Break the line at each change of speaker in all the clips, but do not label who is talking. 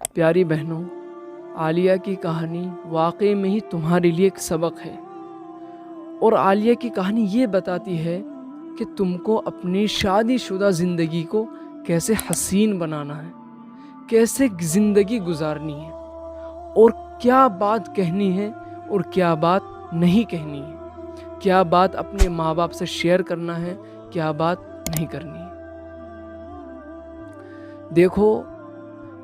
پیاری بہنوں، عالیہ کی کہانی واقعی میں ہی تمہارے لیے ایک سبق ہے، اور عالیہ کی کہانی یہ بتاتی ہے کہ تم کو اپنی شادی شدہ زندگی کو کیسے حسین بنانا ہے، کیسے زندگی گزارنی ہے، اور کیا بات کہنی ہے اور کیا بات نہیں کہنی ہے، کیا بات اپنے ماں باپ سے شیئر کرنا ہے، کیا بات نہیں کرنی ہے۔ دیکھو،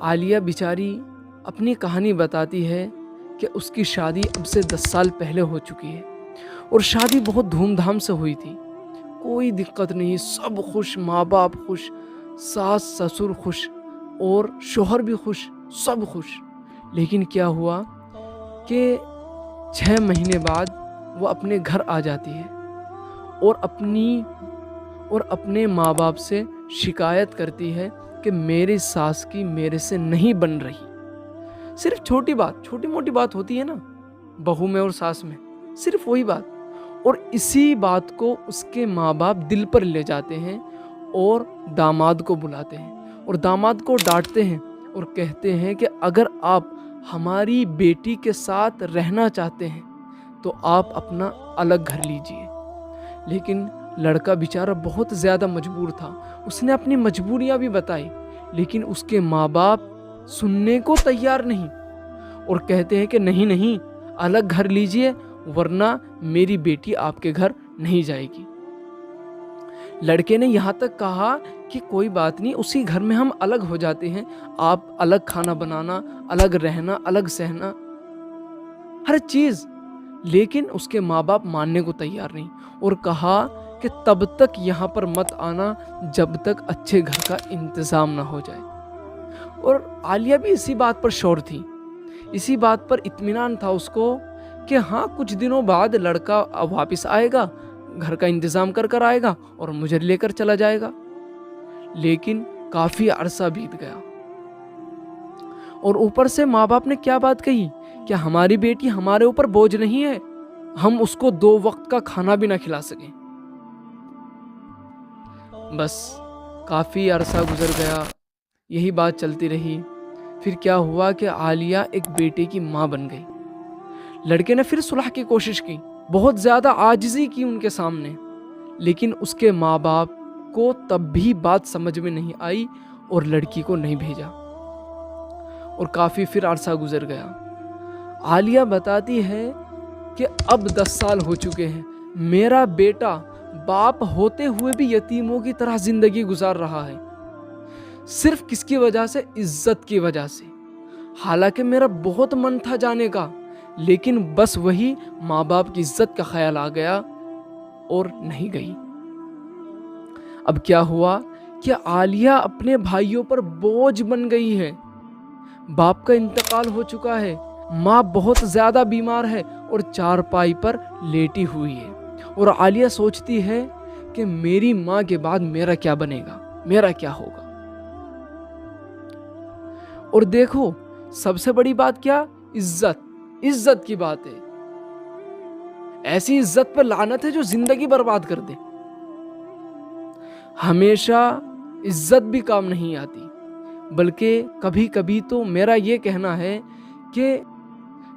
عالیہ بیچاری اپنی کہانی بتاتی ہے کہ اس کی شادی اب سے 10 سال پہلے ہو چکی ہے، اور شادی بہت دھوم دھام سے ہوئی تھی، کوئی دقت نہیں، سب خوش، ماں باپ خوش، ساس سسر خوش، اور شوہر بھی خوش، سب خوش۔ لیکن کیا ہوا کہ 6 مہینے بعد وہ اپنے گھر آ جاتی ہے اور اپنے ماں باپ سے شکایت کرتی ہے کہ میری ساس کی میرے سے نہیں بن رہی۔ صرف چھوٹی موٹی بات ہوتی ہے نا، بہو میں اور ساس میں، صرف وہی بات، اور اسی بات کو اس کے ماں باپ دل پر لے جاتے ہیں اور داماد کو بلاتے ہیں اور داماد کو ڈانٹتے ہیں اور کہتے ہیں کہ اگر آپ ہماری بیٹی کے ساتھ رہنا چاہتے ہیں تو آپ اپنا الگ گھر لیجئے۔ لیکن لڑکا بیچارہ بہت زیادہ مجبور تھا، اس نے اپنی مجبوریاں بھی بتائی، لیکن اس کے ماں باپ سننے کو تیار نہیں، اور کہتے ہیں کہ نہیں، الگ گھر لیجئے ورنہ میری بیٹی آپ کے گھر نہیں جائے گی۔ لڑکے نے یہاں تک کہا کہ کوئی بات نہیں، اسی گھر میں ہم الگ ہو جاتے ہیں، آپ الگ کھانا بنانا، الگ رہنا، الگ سہنا، ہر چیز۔ لیکن اس کے ماں باپ ماننے کو تیار نہیں، اور کہا کہ تب تک یہاں پر مت آنا جب تک اچھے گھر کا انتظام نہ ہو جائے۔ اور عالیہ بھی اسی بات پر شور تھی، اسی بات پر اطمینان تھا اس کو کہ ہاں کچھ دنوں بعد لڑکا واپس آئے گا، گھر کا انتظام کر آئے گا اور مجھے لے کر چلا جائے گا۔ لیکن کافی عرصہ بیت گیا، اور اوپر سے ماں باپ نے کیا بات کہی کہ ہماری بیٹی ہمارے اوپر بوجھ نہیں ہے، ہم اس کو 2 وقت کا کھانا بھی نہ کھلا سکیں۔ بس کافی عرصہ گزر گیا، یہی بات چلتی رہی۔ پھر کیا ہوا کہ عالیہ ایک بیٹے کی ماں بن گئی۔ لڑکے نے پھر صلح کی کوشش کی، بہت زیادہ عاجزی کی ان کے سامنے، لیکن اس کے ماں باپ کو تب بھی بات سمجھ میں نہیں آئی اور لڑکی کو نہیں بھیجا، اور کافی پھر عرصہ گزر گیا۔ عالیہ بتاتی ہے کہ اب 10 سال ہو چکے ہیں، میرا بیٹا باپ ہوتے ہوئے بھی یتیموں کی طرح زندگی گزار رہا ہے، صرف کس کی وجہ سے؟ عزت کی وجہ سے۔ حالانکہ میرا بہت من تھا جانے کا، لیکن بس وہی ماں باپ کی عزت کا خیال آ گیا اور نہیں گئی۔ اب کیا ہوا کہ عالیہ اپنے بھائیوں پر بوجھ بن گئی ہے، باپ کا انتقال ہو چکا ہے، ماں بہت زیادہ بیمار ہے اور چارپائی پر لیٹی ہوئی ہے، اور عالیہ سوچتی ہے کہ میری ماں کے بعد میرا کیا بنے گا، میرا کیا ہوگا۔ اور دیکھو سب سے بڑی بات کیا؟ عزت کی بات ہے۔ ایسی عزت پر لعنت ہے جو زندگی برباد کر دے۔ ہمیشہ عزت بھی کام نہیں آتی، بلکہ کبھی کبھی تو میرا یہ کہنا ہے کہ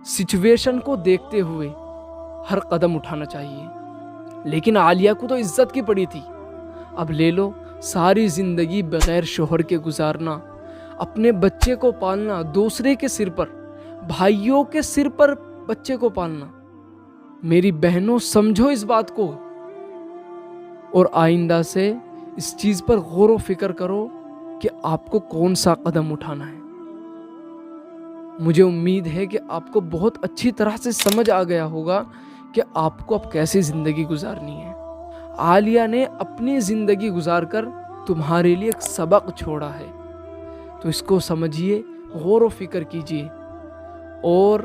سچویشن کو دیکھتے ہوئے ہر قدم اٹھانا چاہیے۔ لیکن عالیہ کو تو عزت کی پڑی تھی، اب لے لو، ساری زندگی بغیر شوہر کے گزارنا، اپنے بچے کو پالنا دوسرے کے سر پر، بھائیوں کے سر پر بچے کو پالنا۔ میری بہنوں سمجھو اس بات کو، اور آئندہ سے اس چیز پر غور و فکر کرو کہ آپ کو کون سا قدم اٹھانا ہے۔ مجھے امید ہے کہ آپ کو بہت اچھی طرح سے سمجھ آ گیا ہوگا کہ آپ کو اب کیسی زندگی گزارنی ہے۔ عالیہ نے اپنی زندگی گزار کر تمہارے لیے ایک سبق چھوڑا ہے، تو اس کو سمجھیے، غور و فکر کیجیے، اور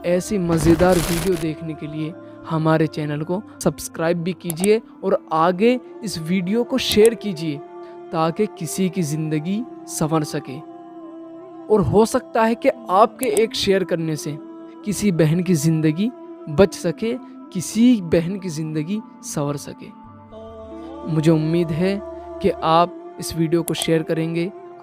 ایسی مزیدار ویڈیو دیکھنے کے لیے ہمارے چینل کو سبسکرائب بھی کیجیے اور آگے اس ویڈیو کو شیئر کیجیے تاکہ کسی کی زندگی سنور سکے، اور ہو سکتا ہے کہ آپ کے ایک شیئر کرنے سے کسی بہن کی زندگی بچ سکے، کسی بہن کی زندگی سنور سکے۔ مجھے امید ہے کہ آپ اس ویڈیو کو شیئر کریں گے،